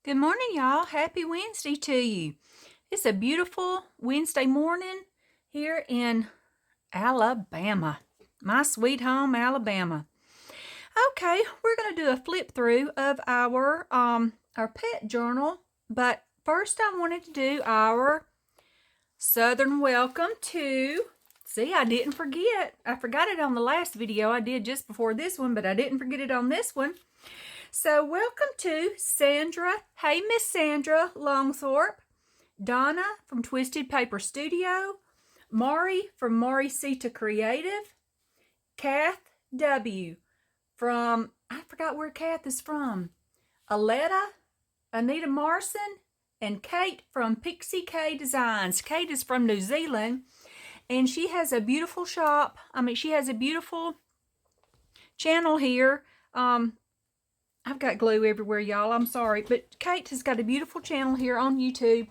Good morning, y'all. Happy Wednesday to you. It's a beautiful Wednesday morning here in Alabama. My sweet home, Alabama. Okay, we're going to do a flip through of our pet journal, but first I wanted to do our Southern welcome to. See, I didn't forget. I forgot it on the last video I did just before this one, but I didn't forget it on this one. So welcome to Sandra. Hey, Miss Sandra Longthorpe. Donna from Twisted Paper Studio. Mari from Maricita Creative. Kath W. from, I forgot where Kath is from. Aletta, Anita Marson, and Kate from Pixie K Designs. Kate is from New Zealand, and she has a beautiful shop. She has a beautiful channel here. I've got glue everywhere, y'all. I'm sorry. But Kate has got a beautiful channel here on YouTube.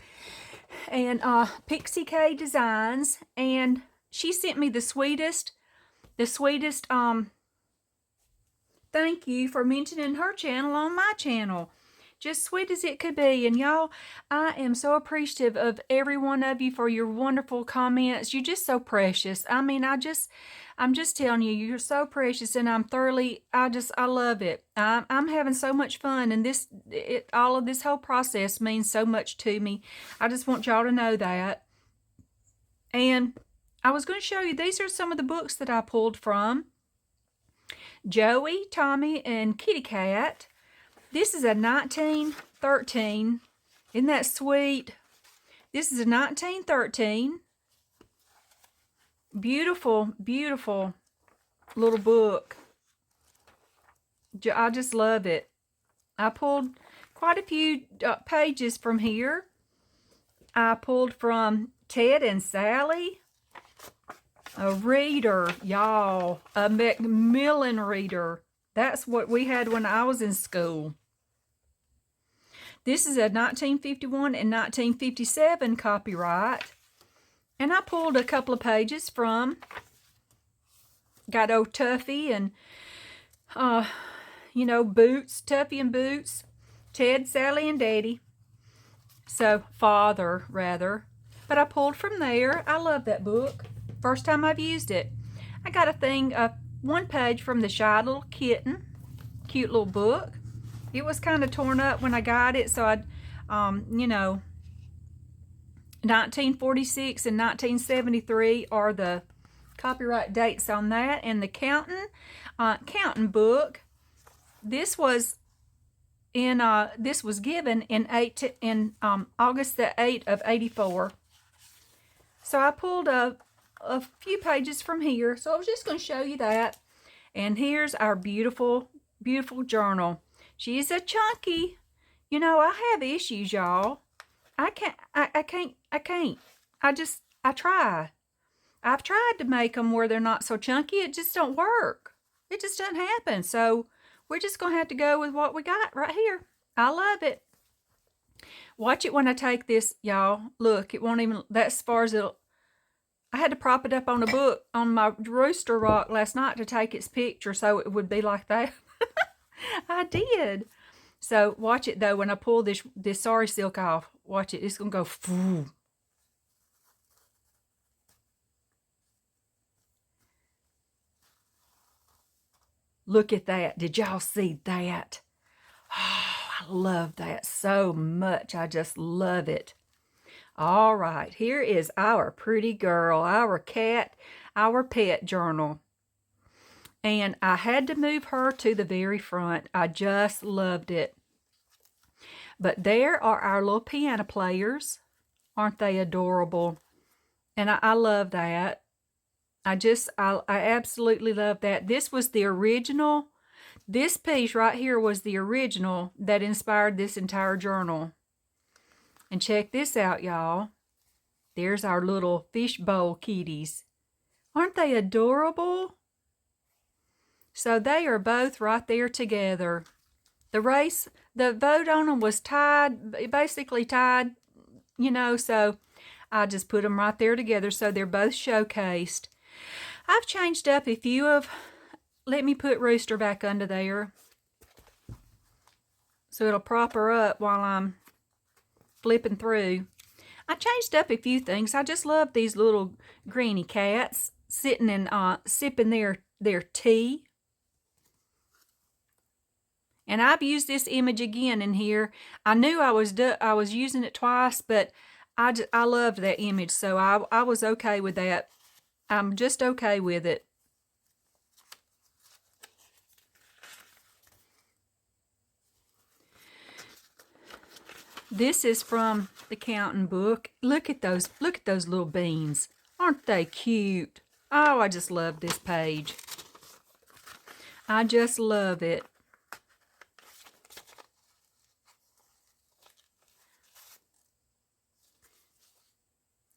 And Pixie K Designs. And she sent me the sweetest thank you for mentioning her channel on my channel. Just sweet as it could be. And y'all, I am so appreciative of every one of you for your wonderful comments. You're just so precious. I'm just telling you, you're so precious, and I love it. I'm having so much fun, and all of this whole process means so much to me. I just want y'all to know that. And I was going to show you, these are some of the books that I pulled from. Joey, Tommy, and Kitty Cat. This is a 1913. Isn't that sweet? This is a 1913. Beautiful, beautiful little book. I just love it. I pulled quite a few pages from here. I pulled from Ted and Sally. A reader, y'all. A Macmillan reader. That's what we had when I was in school. This is a 1951 and 1957 copyright. And I pulled a couple of pages from, got old Tuffy and, Boots, Tuffy and Boots, Ted, Sally, and Daddy. So, Father, rather. But I pulled from there. I love that book. First time I've used it. I got one page from The Shy Little Kitten. Cute little book. It was kind of torn up when I got it, so 1946 and 1973 are the copyright dates on that. And the counting book. This was given in August the 8th of 84. So I pulled a few pages from here. So I was just going to show you that. And here's our beautiful, beautiful journal. She's a chunky. I have issues, y'all. I can't. I try. I've tried to make them where they're not so chunky. It just don't work. It just doesn't happen. So we're just going to have to go with what we got right here. I love it. Watch it when I take this, y'all. Look, it won't even, that's as far as it'll. I had to prop it up on a book on my rooster rock last night to take its picture so it would be like that. I did. So watch it though when I pull this sari silk off. Watch it. It's going to go foo. Look at that. Did y'all see that? Oh, I love that so much. I just love it. All right. Here is our pretty girl, our cat, our pet journal. And I had to move her to the very front. I just loved it. But there are our little piano players. Aren't they adorable? And I love that. I absolutely love that. This was the original. This piece right here was the original that inspired this entire journal. And check this out, y'all. There's our little fishbowl kitties. Aren't they adorable? So they are both right there together. The vote on them was tied, basically tied, so I just put them right there together so they're both showcased. I've changed up a few of, let me put Rooster back under there. so it'll prop her up while I'm flipping through. I changed up a few things. I just love these little greeny cats sitting and sipping their tea. And I've used this image again in here. I knew I was using it twice, but I loved that image, so I was okay with that. I'm just okay with it. This is from the counting book. Look at those little beans. Aren't they cute? Oh, I just love this page. I just love it.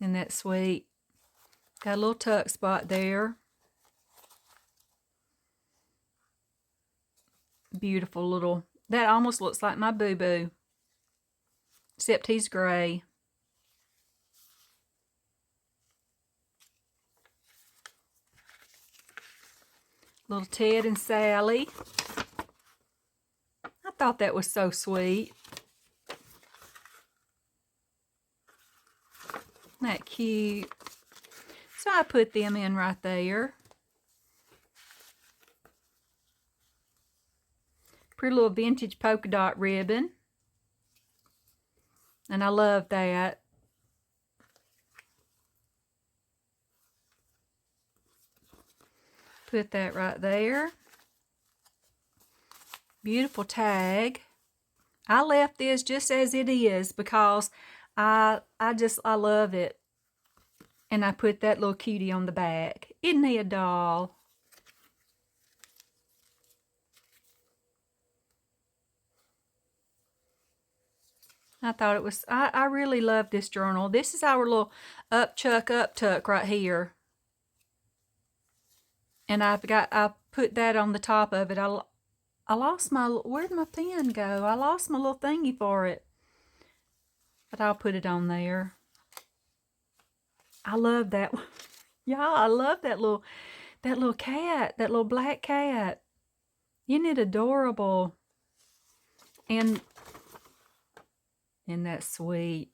Isn't that sweet? Got a little tuck spot there. Beautiful little, that almost looks like my boo-boo, except he's gray. Little Ted and Sally. I thought that was so sweet. Isn't that cute? So I put them in right there. Pretty little vintage polka dot ribbon. And I love that. Put that right there. Beautiful tag. I left this just as it is because I love it. And I put that little cutie on the back. Isn't he a doll? I thought it was, I really love this journal. This is our little up tuck right here. And I put that on the top of it. I lost my, where'd my pen go? I lost my little thingy for it. But I'll put it on there. I love that. Y'all, I love that little cat, that little black cat. Isn't it adorable? And isn't that sweet?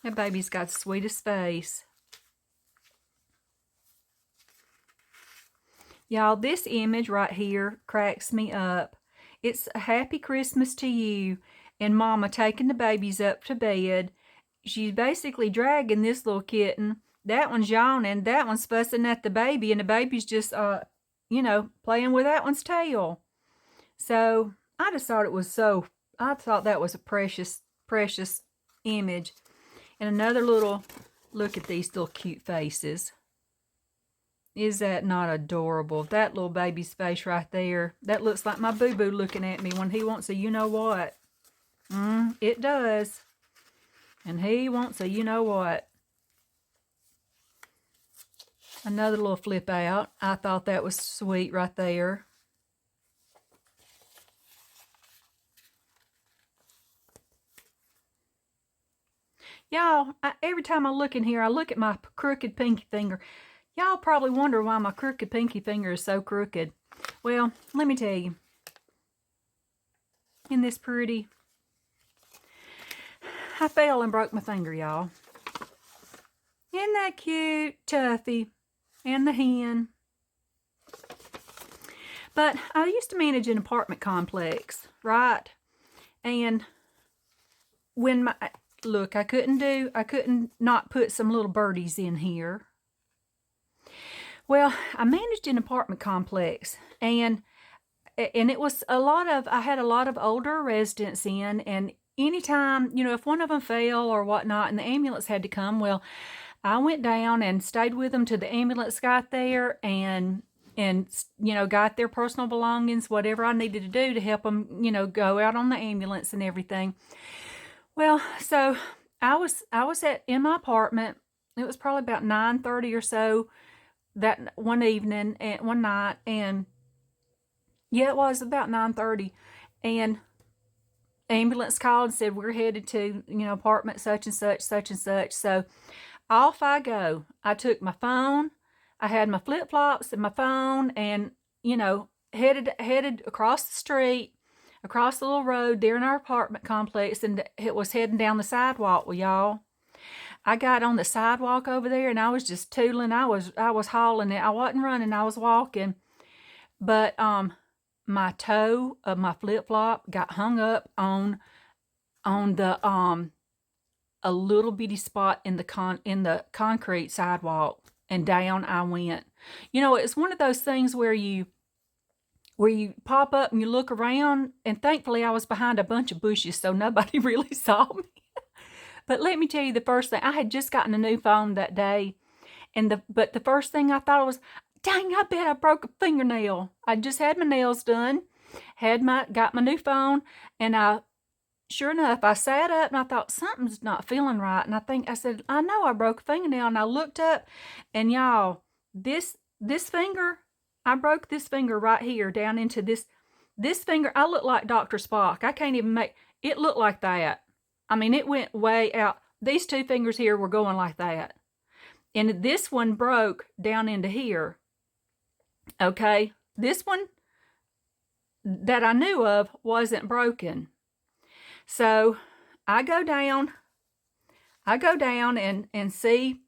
That baby's got the sweetest face. Y'all, this image right here cracks me up. It's a happy Christmas to you and Mama taking the babies up to bed. She's basically dragging this little kitten. That one's yawning. That one's fussing at the baby, and the baby's just, you know, playing with that one's tail. So I just thought it was so, I thought that was a precious, precious image. And another little, look at these little cute faces. Is that not adorable? That little baby's face right there. That looks like my boo-boo looking at me when he wants a you-know-what. It does. And he wants a you-know-what. Another little flip out. I thought that was sweet right there. Y'all, every time I look in here, I look at my crooked pinky finger. Y'all probably wonder why my crooked pinky finger is so crooked. Well, let me tell you. Isn't this pretty? I fell and broke my finger, y'all. Isn't that cute? Tuffy. And the hen. But I used to manage an apartment complex, right? And when my, look, I couldn't not put some little birdies in here. Well, I managed an apartment complex, and it was I had a lot of older residents in, and anytime, you know, if one of them fell or whatnot and the ambulance had to come, well, I went down and stayed with them till the ambulance got there and you know, got their personal belongings, whatever I needed to do to help them, you know, go out on the ambulance and everything. Well, so I was in my apartment. It was probably about 9:30 or so that one evening and one night, and yeah, it was about 9:30, and ambulance called and said we're headed to, you know, apartment such and such, such and such. So off I go. I took my phone, I had my flip-flops and my phone, and, you know, headed across the street. across the little road there in our apartment complex, and it was heading down the sidewalk. Well, y'all, I got on the sidewalk over there, and I was just tootling. I was hauling it. I wasn't running. I was walking. But my toe of my flip-flop got hung up on the a little bitty spot in the concrete sidewalk, and down I went. You know, it's one of those things where you pop up and you look around, and thankfully I was behind a bunch of bushes, so nobody really saw me. But let me tell you, the first thing, I had just gotten a new phone that day, but the first thing I thought was, dang, I bet I broke a fingernail. I just had my nails done, got my new phone, and sure enough, I sat up and I thought, something's not feeling right. And I said, I know I broke a fingernail. And I looked up, and y'all, this finger, I broke this finger right here down into this finger. I look like Dr. Spock. I can't even it looked like that. I mean, it went way out. These two fingers here were going like that. And this one broke down into here. Okay. This one that I knew of wasn't broken. So I go down and see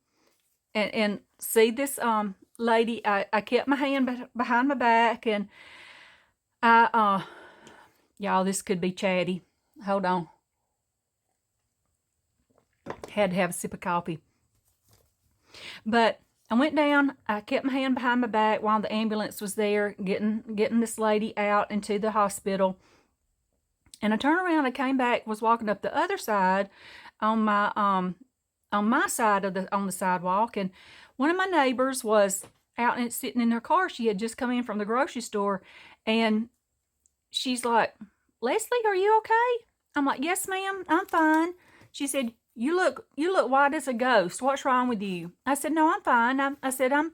this lady. I kept my hand behind my back, and y'all, this could be chatty. Hold on. Had to have a sip of coffee. But I went down, I kept my hand behind my back while the ambulance was there getting this lady out into the hospital. And I turned around, I came back, was walking up the other side on my side on the sidewalk, and one of my neighbors was out and sitting in her car. She had just come in from the grocery store, and she's like, Leslie, are you okay? I'm like, yes, ma'am, I'm fine. She said, you look white as a ghost. What's wrong with you? I said, no, I'm fine. I said, I'm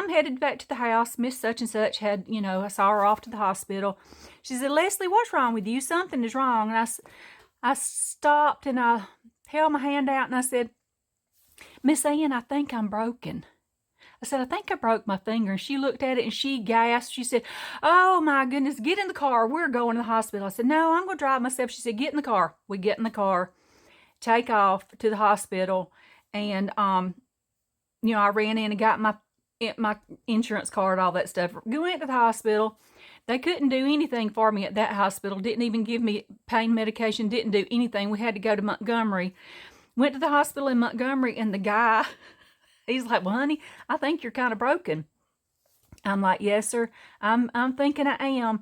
headed back to the house. Miss such and such had, I saw her off to the hospital. She said, Leslie, what's wrong with you? Something is wrong. And I stopped, and I held my hand out, and I said, Miss Ann, I think I'm broken. I said, I think I broke my finger. And she looked at it and she gasped. She said, oh my goodness, get in the car. We're going to the hospital. I said, no, I'm going to drive myself. She said, get in the car. We get in the car, take off to the hospital. And, I ran in and got my insurance card, all that stuff. We went to the hospital. They couldn't do anything for me at that hospital. Didn't even give me pain medication. Didn't do anything. We had to go to Montgomery. Went to the hospital in Montgomery, and the guy, he's like, well, honey, I think you're kind of broken. I'm like, yes, sir. I'm thinking I am.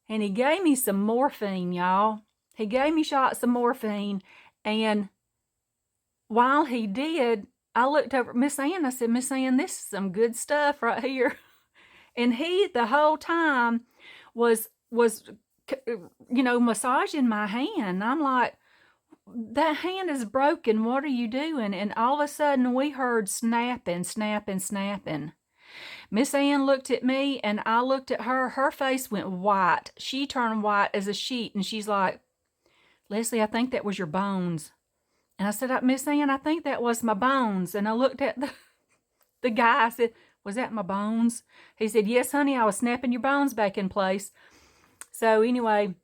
And he gave me some morphine, y'all. He gave me shots of morphine. And while he did, I looked over at Miss Ann. I said, Miss Ann, this is some good stuff right here. And he, the whole time, was massaging my hand. I'm like, that hand is broken. What are you doing? And all of a sudden, we heard snapping, snapping, snapping. Miss Ann looked at me, and I looked at her. Her face went white. She turned white as a sheet, and she's like, Leslie, I think that was your bones. And I said, Miss Ann, I think that was my bones. And I looked at the guy. I said, was that my bones? He said, yes, honey, I was snapping your bones back in place. So anyway,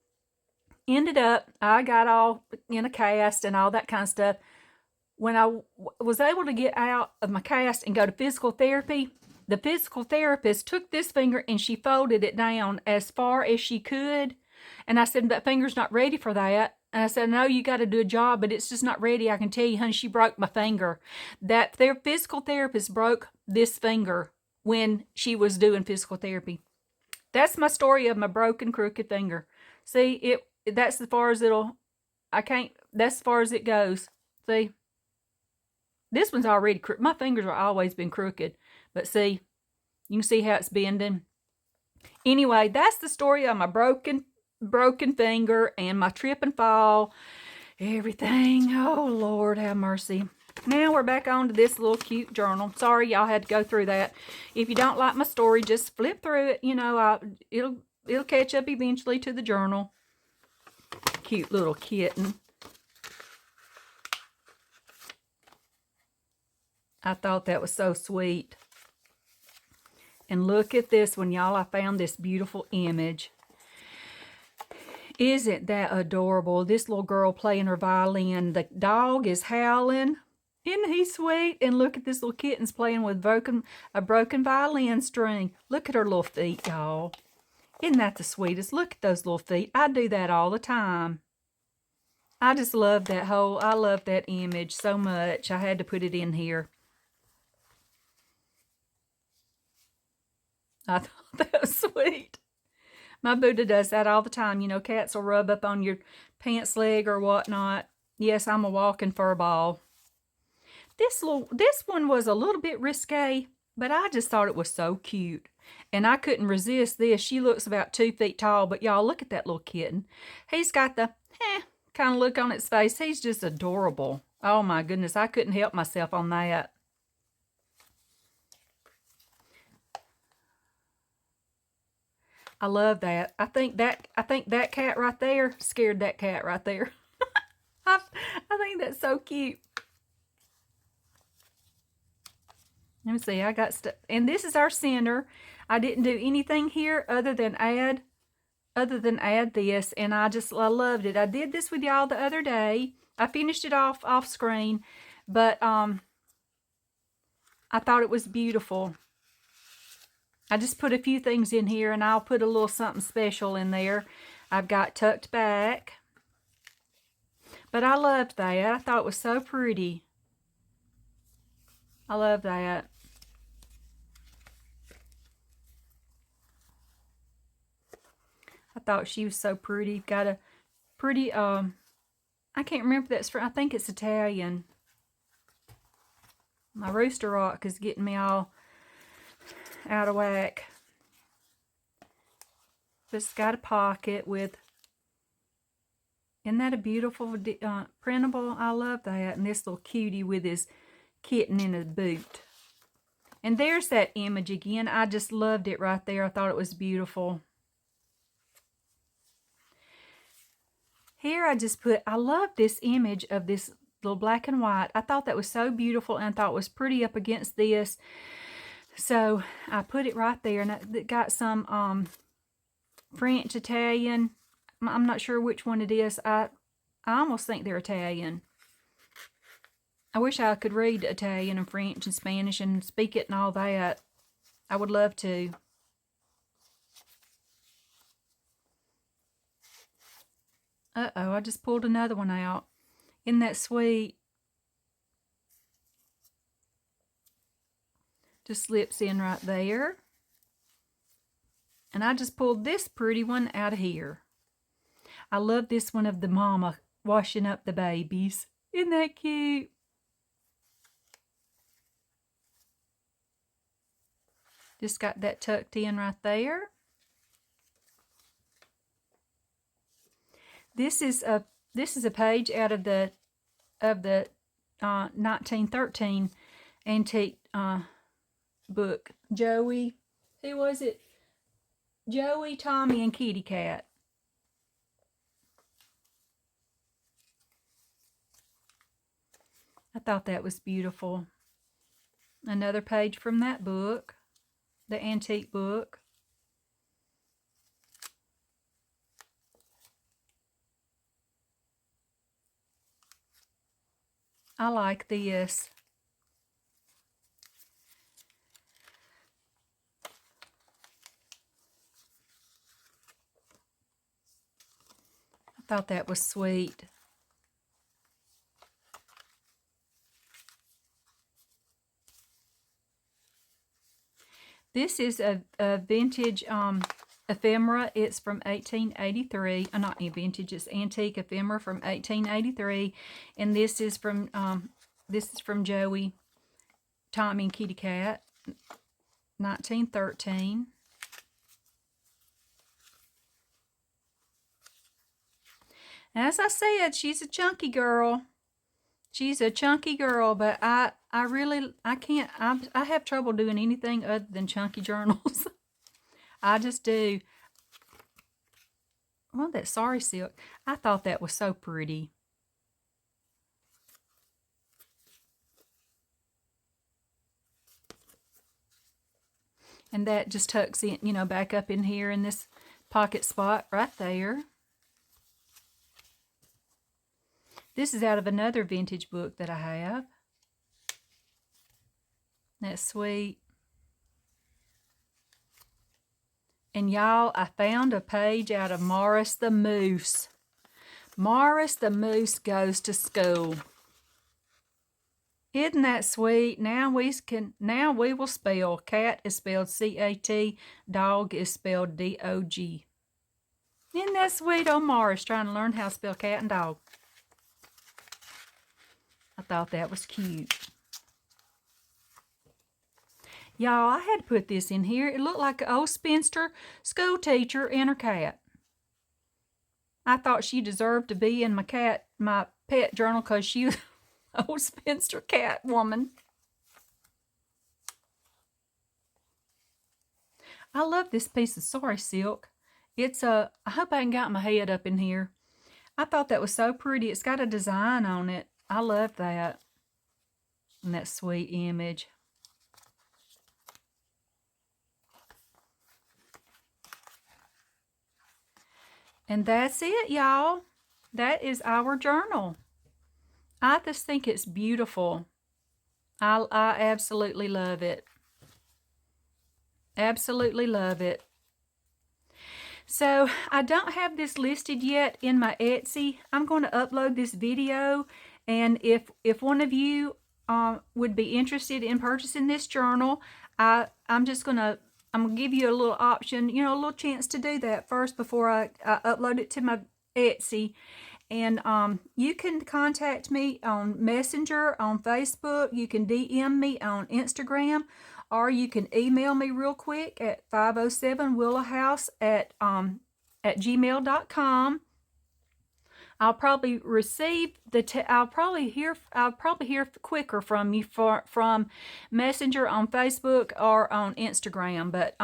ended up, I got all in a cast and all that kind of stuff. When I was able to get out of my cast and go to physical therapy, the physical therapist took this finger and she folded it down as far as she could. And I said, that finger's not ready for that. And I said, no, you got to do a job, but it's just not ready. I can tell you, honey, she broke my finger. Their physical therapist broke this finger when she was doing physical therapy. That's my story of my broken, crooked finger. See, that's as far as that's as far as it goes. See, this one's already crooked. My fingers have always been crooked, but see, you can see how it's bending. Anyway, that's the story of my broken finger and my trip and fall, everything. Oh, Lord, have mercy. Now we're back on to this little cute journal. Sorry, y'all had to go through that. If you don't like my story, just flip through it. It'll catch up eventually to the journal. Cute little kitten. I thought that was so sweet. And look at this one, y'all. I found this beautiful image. Isn't that adorable? This little girl playing her violin. The dog is howling. Isn't he sweet? And look at this little kitten's playing with a broken violin string. Look at her little feet, y'all. Isn't that the sweetest? Look at those little feet. I do that all the time. I just love I love that image so much. I had to put it in here. I thought that was sweet. My Buddha does that all the time. You know, cats will rub up on your pants leg or whatnot. Yes, I'm a walking fur ball. This one was a little bit risque, but I just thought it was so cute. And I couldn't resist this. She looks about 2 feet tall, but y'all, look at that little kitten. He's got the kind of look on its face. He's just adorable. Oh my goodness, I couldn't help myself on that. I love that. I think that cat right there scared that cat right there. I think that's so cute. Let me see. I got stuff, and this is our center. I didn't do anything here other than add this, and I loved it. I did this with y'all the other day. I finished it off screen, but I thought it was beautiful. I just put a few things in here, and I'll put a little something special in there. I've got tucked back. But I loved that. I thought it was so pretty. I love that. I thought she was so pretty. Got a pretty, I can't remember that's from, I think it's Italian. My rooster rock is getting me all out of whack. But it's got a pocket with, isn't that a beautiful printable? I love that. And this little cutie with his kitten in his boot. And there's that image again. I just loved it right there. I thought it was beautiful. Here I just put, I love this image of this little black and white. I thought that was so beautiful, and I thought it was pretty up against this. So I put it right there, and it got some French, Italian. I'm not sure which one it is. I almost think they're Italian. I wish I could read Italian and French and Spanish and speak it and all that. I would love to. Uh-oh, I just pulled another one out. Isn't that sweet? Just slips in right there. And I just pulled this pretty one out of here. I love this one of the mama washing up the babies. Isn't that cute? Just got that tucked in right there. This is a page out of the 1913 antique book. Joey, who was it? Joey, Tommy, and Kitty Cat. I thought that was beautiful. Another page from that book, the antique book. I like this. I thought that was sweet. This is a vintage ephemera. It's from 1883. Not vintage, it's antique ephemera from 1883. And this is from Joey, Tommy, and Kitty Cat, 1913. As I said, she's a chunky girl. She's a chunky girl, but I have trouble doing anything other than chunky journals. I just do. Well, that sari silk. I thought that was so pretty. And that just tucks in, back up in here in this pocket spot right there. This is out of another vintage book that I have. That's sweet. And y'all, I found a page out of Morris the Moose. Morris the Moose goes to school. Isn't that sweet? Now we will spell. Cat is spelled C-A-T. Dog is spelled D-O-G. Isn't that sweet? Old Morris trying to learn how to spell cat and dog. I thought that was cute. Y'all, I had to put this in here. It looked like an old spinster school teacher and her cat. I thought she deserved to be in my pet journal because she was an old spinster cat woman. I love this piece of sari silk. It's I hope I ain't got my head up in here. I thought that was so pretty. It's got a design on it. I love that. And that sweet image. And that's it, y'all. That is our journal. I just think it's beautiful. I absolutely love it. Absolutely love it. So I don't have this listed yet in my Etsy. I'm going to upload this video, and if one of you would be interested in purchasing this journal, I'm gonna give you a little option, a little chance to do that first before I upload it to my Etsy. And you can contact me on Messenger, on Facebook. You can DM me on Instagram, or you can email me real quick at 507willowhouse at gmail.com. I'll probably receive I'll probably hear quicker from you from Messenger on Facebook or on Instagram. But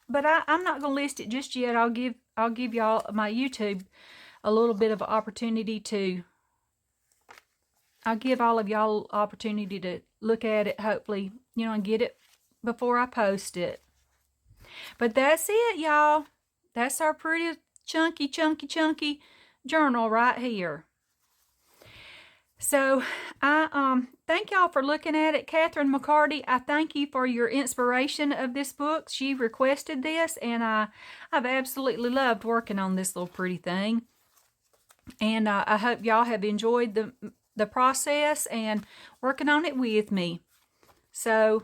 but I'm not gonna list it just yet. I'll give y'all my YouTube a little bit of an opportunity to. I'll give all of y'all opportunity to look at it, hopefully, and get it before I post it. But that's it, y'all. That's our pretty chunky journal right here. So I thank y'all for looking at it. Catherine McCarty, I thank you for your inspiration of this book. She requested this, and I've absolutely loved working on this little pretty thing. And I hope y'all have enjoyed the process and working on it with me. So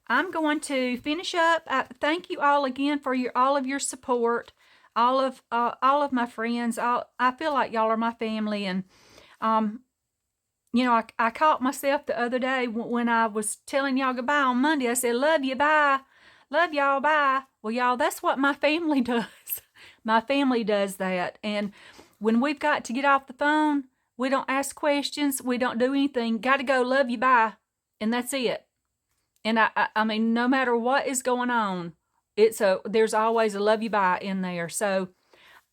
I'm going to finish up. Thank you all again for all of your support. All of my friends. I feel like y'all are my family, and I caught myself the other day when I was telling y'all goodbye on Monday. I said, love you, bye. Love y'all, bye. Well, y'all, that's what my family does. My family does that. And when we've got to get off the phone, we don't ask questions. We don't do anything. Got to go, love you, bye. And that's it. And I mean, no matter what is going on, there's always a love you, bye in there. So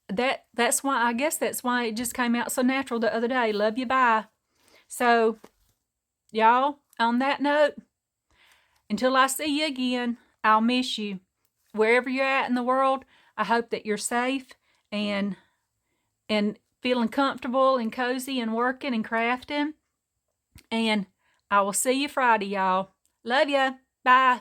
that's why, I guess that's why it just came out so natural the other day. Love you, bye. So, y'all, on that note, until I see you again, I'll miss you. Wherever you're at in the world, I hope that you're safe and feeling comfortable and cozy and working and crafting. And I will see you Friday, y'all. Love ya. Bye.